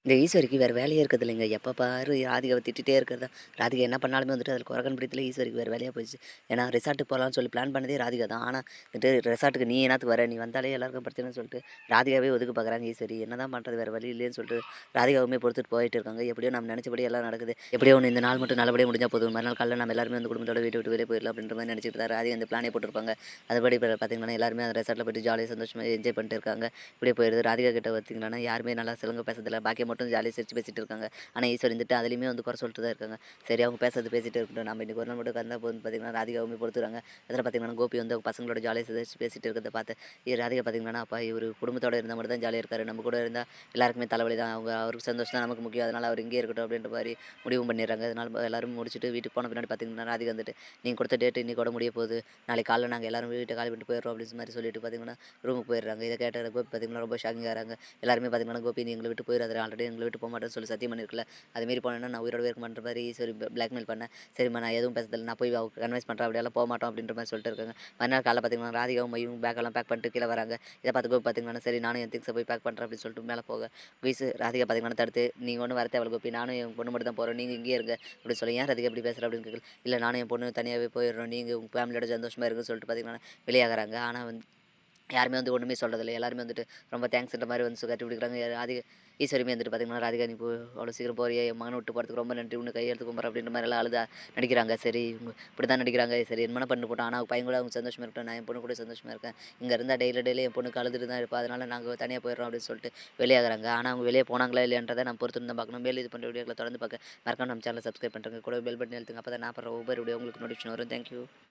இந்த ஈஸ்வரிக்கு வேற வேலையே இருக்குது இல்லைங்க. எப்ப பாரு ராதிகாவ திட்டிட்டே இருக்கிறது. ராதிகா என்ன பண்ணாலுமே வந்துட்டு அதில குறை கண்டுபிடிக்கிறதுல ஈஸ்வரிக்கு வேற வேலையா போயிடுச்சு. ஏன்னா ரெசார்ட்டுக்கு போலான்னு சொல்லி பிளான் பண்ணதே ராதிகா தான். ஆனா வந்துட்டு ரெசார்ட்டுக்கு நீ என்னாத்துக்கு வர? நீ வந்தாலே எல்லாருக்கும் பிரச்சனைன்னு சொல்லிட்டு ராதிகாவே ஒதுக்க பார்க்குறாங்க ஈஸ்வரி. என்னதான் பண்றது? வேற வழி இல்லையேன்னு சொல்லிட்டு ராதிகாவுமே பொறுத்துட்டு போயிட்டு இருக்காங்க. எப்படியோ நம்ம நெனச்சபடி எல்லாம் நடக்குது. எப்படியோ ஒண்ணு இந்த நாள் மட்டும் நல்லபடியா முடிஞ்சா போதும். மறுநாள் காலையில நம்ம எல்லாருமே வந்து குடும்பத்தோட வீட்ட விட்டு வெளிய போயிடலாம் அப்படின்ற மாரி நெனச்சுட்டு தான் ராதிகா இந்த பிளானே போட்டிருப்பாங்க. அதுபடி இப்ப பார்த்தீங்கன்னா, எல்லாருமே அந்த ரெசார்ட்ல போயிட்டு ஜாலியா சந்தோஷமா என்ஜாய் பண்ணிட்டு இருக்காங்க. இப்படியே போயிருது. ராதிகா கிட்ட பார்த்தீங்கன்னா, யாருமே நல்லா சிலங்க பேசுறதில்ல. பாக்கியா மட்டும் ஜாலியா சிரிச்சு பேசிட்டு இருக்காங்க. ஆனா ஈஸ்வரி வந்துட்டு அதிலயுமே வந்து குறை சொல்லிட்டு தான் இருக்காங்க. சரி அவங்க பேசுறது பேசிட்டே இருக்கட்டும். நம்ம இன்னைக்கு ஒரு நாள் மட்டும் உட்கார்ந்தா போதும்னு பார்த்தீங்கன்னா, ராதிகாவுமே பொறுத்துக்கிறாங்க. அதில பார்த்தீங்கன்னா, கோபி வந்து அவங்க பசங்களோட ஜாலியா சிரிச்சு பேசிட்டு இருக்கிறத பார்த்து, ராதிகா பார்த்தீங்கன்னா, அப்பா இவரு குடும்பத்தோட இருந்தா மட்டும் தான் ஜாலியா இருக்காரு. நம்ம கூட இருந்தா எல்லாருக்குமே தலைவலி தான். அவருக்கு சந்தோஷம் தான் நமக்கு முக்கியம். அதனால அவர் இங்கேயே இருக்கட்டும் அப்படின்ற மாரி முடிவும் பண்ணிடுறாங்க. அதனால எல்லாரும் முடிச்சுட்டு வீட்டுக்கு போன பின்னாடி பார்த்தீங்கன்னா, ராதிகா வந்துட்டு, "நீங்க குடுத்த டேட் இன்னைக்கோட முடிய போகுது. நாளைக்கு காலைல நாங்க எல்லாரும் வீட்ட காலி பண்ணிட்டு போயிடுறோம்" அப்படின்னு மாரி சொல்லிட்டு பார்த்தீங்கன்னா, ரூமுக்கு போயிடுறாங்க. இத கேட்ட கோபி பார்த்தீங்கன்னா, ரொம்ப ஷாக்கிங் ஆகுறாங்க. எல்லாருமே பார்த்தீங்கன்னா, "கோபி நீ எங்கள விட்டு போயிறாதடா. ஆல்ரெடி எங்கள விட்டு போமாட்டேன்னு சொல்லி சத்தியம் பண்ணியிருக்கல. அதுமாரி போனேன்னா நான் உயிரோடவே இருக்க மாட்டேன்ற மாரி ஈஸ்வரி பிளாக்மெயில் பண்ணேன். சரிம்மா நான் எதுவும் பேசுறதில்ல. நான் போய் அவ கன்வின்ஸ் பண்றேன். அப்படியெல்லாம் போமாட்டோம் அப்படின்ற மாரி சொல்லிட்டு இருக்காங்க. மறுநாள் காலைல பார்த்தீங்கன்னா, ராதிகாவும் மையும் பேக்கெல்லாம் பேக் பண்ணிட்டு கீழ வராங்க. இத பார்த்து கோபி பார்த்தீங்கன்னா, சரி நானும் என் திங்க்ஸ போய் பேக் பண்றேன் அப்படின்னு சொல்லிட்டு மேல போக, ராதிகா பார்த்தீங்கன்னா தடுத்து, "நீங்க ஒண்ணும் வர தேவையில்ல கோபி. நானும் என் பொண்ணு மட்டும் தான் போறோம். நீங்க இங்கேயே இருங்க" அப்படின்னு சொல்லி, "ஏன் ராதிகா இப்படி பேசுற?" அப்படின்னு கேட்கல. "இல்ல நானும் என் பொண்ணும் தனியாவே போயிடுறோம். நீங்க உங்க ஃபேமிலியோட சந்தோஷமா இருங்கன்னு" சொல்லிட்டு பார்த்தீங்கன்னா, வெளியாகுறாங்க. ஆனா வந்து யாருமே வந்து ஒண்ணுமே சொல்றதில்ல. எல்லாருமே வந்துட்டு ரொம்ப தேங்க்ஸ்ன்ற மாரி வந்து கட்டி பிடிக்கிறாங்க. ராதிகா ஈஸ்வரியுமே வந்துட்டு பார்த்தீங்கன்னா, "ராதிகா நீ அவ்வளோ சீக்கிரம் போறியே! என் மகன விட்டு போறதுக்கு ரொம்ப நன்றி. உன்ன கையெடுத்து கும்பிட்றேன்" அப்படின்ற மாரிலாம் அழுதா நடிக்கிறாங்க. சரி இவங்க இப்படிதான் நடிக்கிறாங்க. சரி என்ன வேணா பண்ணிட்டு போட்டும். ஆனா பையன் கூட அவங்க சந்தோஷமா இருக்கட்டும். நான் என் பொண்ணு கூட சந்தோஷமா இருக்கேன். இங்க இருந்தா டெய்லி என் பொண்ணுக்கு அழுதுட்டு தான் இருப்பா. அதனால நாங்க தனியா போயிடுறோம் அப்படின்னு சொல்லிட்டு வெளியாகுறாங்க. ஆனா அவங்க வெளிய போனாங்களா இல்லையான்றத நம்ம பொறுத்திருந்து தான் பார்க்கணும். மேலும் இது போன்ற வீடியோக்கள தொடர்ந்து பார்க்க மறக்காம நம்ம சேனல சப்ஸ்கிரைப் பண்றேங்க. கூடவே பெல் பட்டன் அழுத்துங்க. அப்பதான் நான் போடுற ஒவ்வொரு வீடியோ உங்களுக்கு நோட்டிஃபிகேஷன் வரும். Thank you.